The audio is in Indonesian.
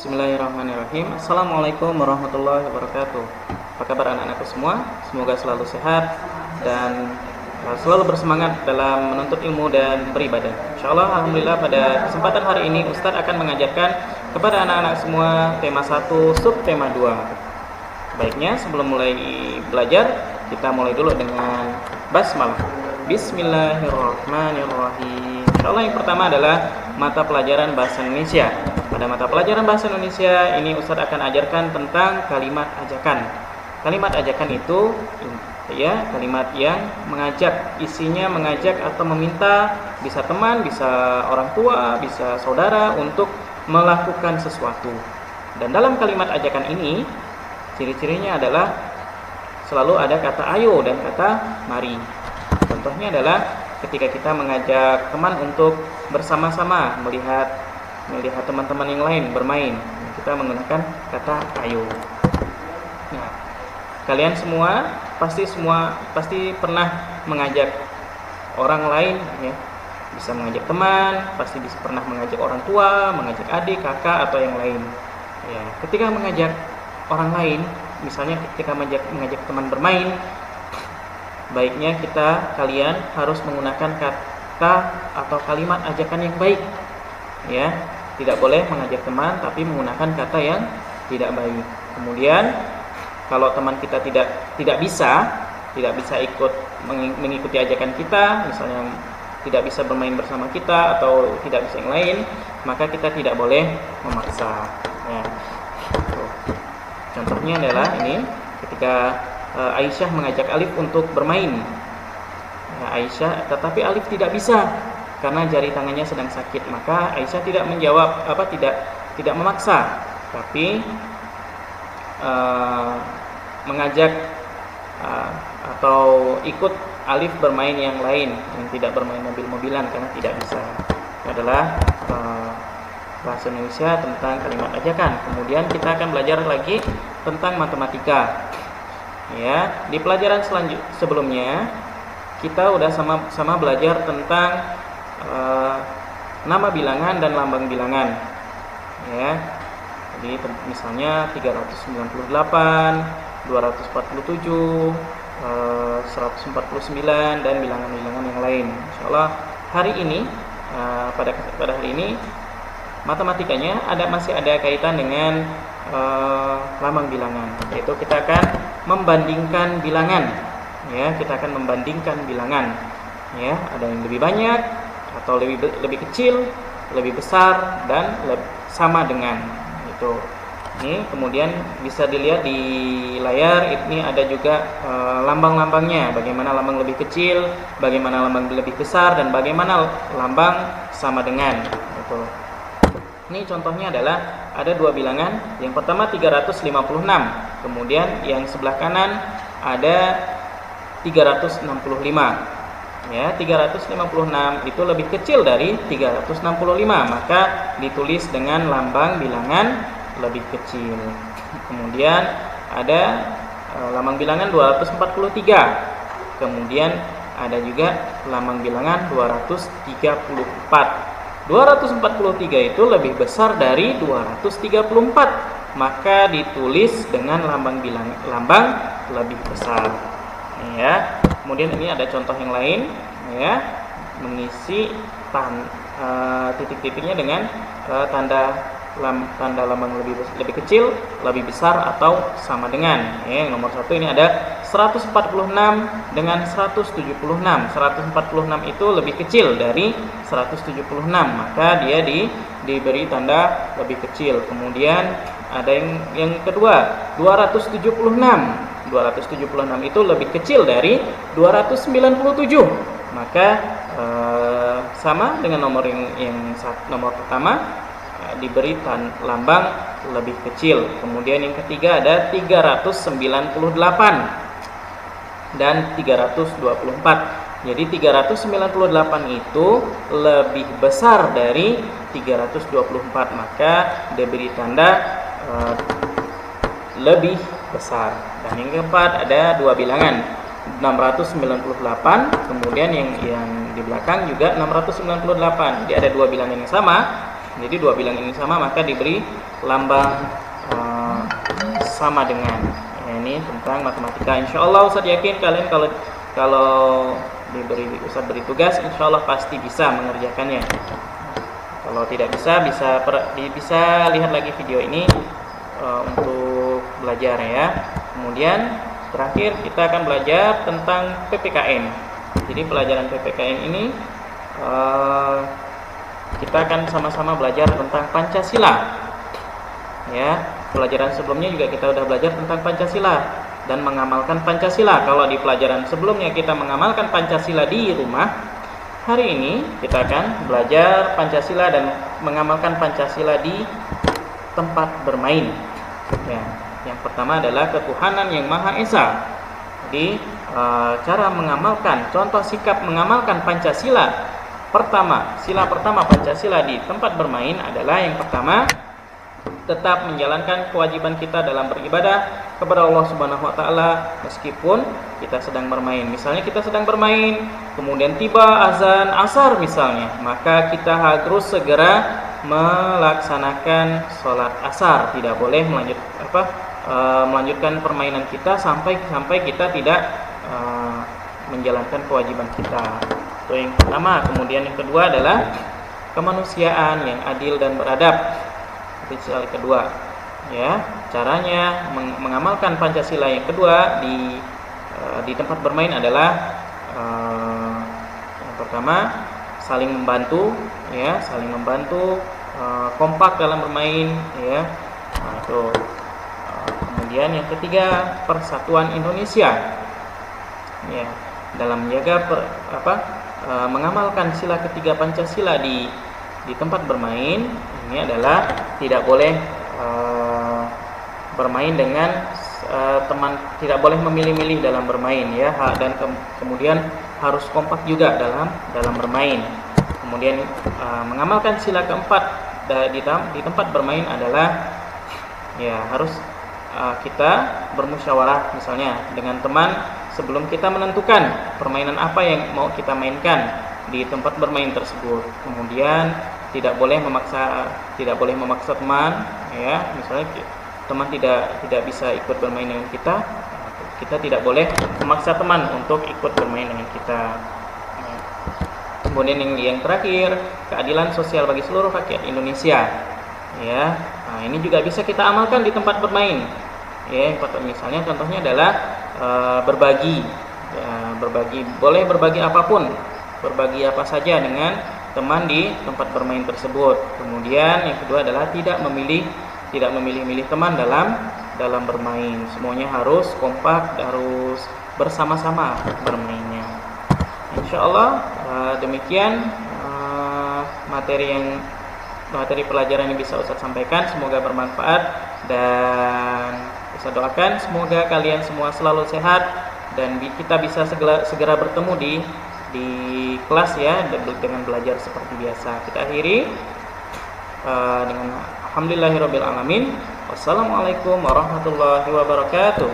Bismillahirrahmanirrahim. Assalamualaikum warahmatullahi wabarakatuh. Apa kabar anak-anakku semua? Semoga selalu sehat dan selalu bersemangat dalam menuntut ilmu dan beribadah. Insyaallah, alhamdulillah pada kesempatan hari ini Ustadz akan mengajarkan kepada anak-anak semua tema 1, subtema 2. Baiknya, sebelum mulai belajar, kita mulai dulu dengan basmalah. Bismillahirrahmanirrahim. Insyaallah yang pertama adalah mata pelajaran bahasa Indonesia. Pada mata pelajaran bahasa Indonesia ini Ustadz akan ajarkan tentang kalimat ajakan. Kalimat ajakan itu kalimat yang mengajak, isinya mengajak atau meminta, bisa teman, bisa orang tua, bisa saudara untuk melakukan sesuatu. Dan dalam kalimat ajakan ini ciri-cirinya adalah selalu ada kata ayo dan kata mari. Contohnya adalah ketika kita mengajak teman untuk bersama-sama melihat teman-teman yang lain bermain, kita menggunakan kata ayo. Nah, kalian semua pasti pernah mengajak orang lain, ya. Bisa mengajak teman, pasti bisa pernah mengajak orang tua, mengajak adik, kakak atau yang lain. Ya, ketika mengajak orang lain, misalnya ketika mengajak teman bermain, baiknya kalian harus menggunakan kata atau kalimat ajakan yang baik. Ya, tidak boleh mengajak teman tapi menggunakan kata yang tidak baik. Kemudian kalau teman kita tidak bisa ikut mengikuti ajakan kita, misalnya tidak bisa bermain bersama kita atau tidak bisa yang lain, maka kita tidak boleh memaksa. Ya. Contohnya adalah ini ketika Aisyah mengajak Alif untuk bermain. Aisyah, tetapi Alif tidak bisa karena jari tangannya sedang sakit, maka Aisyah tidak menjawab tidak memaksa, tapi mengajak atau ikut Alif bermain yang lain yang tidak bermain mobil-mobilan karena tidak bisa. Itu adalah bahasa Indonesia tentang kalimat ajakan. Kemudian kita akan belajar lagi tentang matematika. Ya, di pelajaran sebelumnya kita udah sama belajar tentang nama bilangan dan lambang bilangan. Ya. Jadi misalnya 398, 247, 149 dan bilangan-bilangan yang lain. Insyaallah hari ini pada hari ini matematikanya masih ada kaitan dengan lambang bilangan, yaitu kita akan membandingkan bilangan. Ya, kita akan membandingkan bilangan. Ya, ada yang lebih banyak atau lebih kecil, lebih besar dan sama dengan itu. Ini kemudian bisa dilihat di layar, ini ada juga lambang-lambangnya, bagaimana lambang lebih kecil, bagaimana lambang lebih besar dan bagaimana lambang sama dengan itu. Ini contohnya adalah ada dua bilangan. Yang pertama 356, kemudian yang sebelah kanan ada 365. Ya, 356 itu lebih kecil dari 365, maka ditulis dengan lambang bilangan lebih kecil. Kemudian ada lambang bilangan 243. Kemudian ada juga lambang bilangan 234. 243 itu lebih besar dari 234, maka ditulis dengan lambang lebih besar. Ya. Kemudian ini ada contoh yang lain, ya, mengisi titik-titiknya dengan tanda lambang lebih kecil, lebih besar atau sama dengan. Ya, yang nomor 1 ini ada 146 dengan 176. 146 itu lebih kecil dari 176, maka dia diberi tanda lebih kecil. Kemudian ada yang kedua 276. 276 itu lebih kecil dari 297, maka sama dengan nomor nomor pertama, diberi lambang lebih kecil. Kemudian yang ketiga ada 398 dan 324. Jadi 398 itu lebih besar dari 324, maka diberi tanda lebih besar. Dan yang keempat ada dua bilangan 698, kemudian yang di belakang juga 698. Jadi ada dua bilangan yang sama Jadi dua bilang ini sama maka diberi lambang sama dengan. Ya, ini tentang matematika. Insya Allah Ustaz yakin kalian kalau Ustaz beri tugas, insya Allah pasti bisa mengerjakannya. Kalau tidak bisa lihat lagi video ini untuk belajar ya. Kemudian terakhir kita akan belajar tentang PPKN. Jadi pelajaran PPKN ini kita akan sama-sama belajar tentang Pancasila. Ya, pelajaran sebelumnya juga kita sudah belajar tentang Pancasila dan mengamalkan Pancasila. Kalau di pelajaran sebelumnya kita mengamalkan Pancasila di rumah, hari ini kita akan belajar Pancasila dan mengamalkan Pancasila di tempat bermain. Ya, yang pertama adalah ketuhanan yang Maha Esa. Jadi cara mengamalkan, contoh sikap mengamalkan Pancasila. Sila pertama Pancasila di tempat bermain adalah yang pertama, tetap menjalankan kewajiban kita dalam beribadah kepada Allah Subhanahu wa taala meskipun kita sedang bermain. Misalnya kita sedang bermain, kemudian tiba azan asar misalnya, maka kita harus segera melaksanakan sholat asar. Tidak boleh melanjutkan permainan kita sampai kita tidak menjalankan kewajiban kita. Itu yang pertama. Kemudian yang kedua adalah kemanusiaan yang adil dan beradab. Itu sila kedua. Ya, caranya mengamalkan Pancasila yang kedua di tempat bermain adalah yang pertama saling membantu, ya, kompak dalam bermain, ya. Nah, itu. Kemudian yang ketiga persatuan Indonesia. Ya, dalam menjaga mengamalkan sila ketiga Pancasila di tempat bermain ini adalah tidak boleh bermain dengan teman, tidak boleh memilih-milih dalam bermain ya, dan kemudian harus kompak juga dalam bermain. Kemudian mengamalkan sila keempat di tempat bermain adalah ya harus kita bermusyawarah misalnya dengan teman sebelum kita menentukan permainan apa yang mau kita mainkan di tempat bermain tersebut. Kemudian tidak boleh memaksa teman, ya. Misalnya teman tidak bisa ikut bermain dengan kita tidak boleh memaksa teman untuk ikut bermain dengan kita. Kemudian yang terakhir, keadilan sosial bagi seluruh rakyat Indonesia. Ya, nah, ini juga bisa kita amalkan di tempat bermain. Ya, misalnya contohnya adalah berbagi. Ya, boleh berbagi apapun, berbagi apa saja dengan teman di tempat bermain tersebut. Kemudian yang kedua adalah tidak memilih-milih teman dalam bermain. Semuanya harus kompak, harus bersama-sama bermainnya. Insyaallah demikian materi pelajaran yang bisa Ustaz sampaikan. Semoga bermanfaat dan Ustaz doakan semoga kalian semua selalu sehat dan kita bisa segera bertemu di kelas ya, dengan belajar seperti biasa. Kita akhiri dengan alhamdulillahirabbil alamin. Wassalamualaikum warahmatullahi wabarakatuh.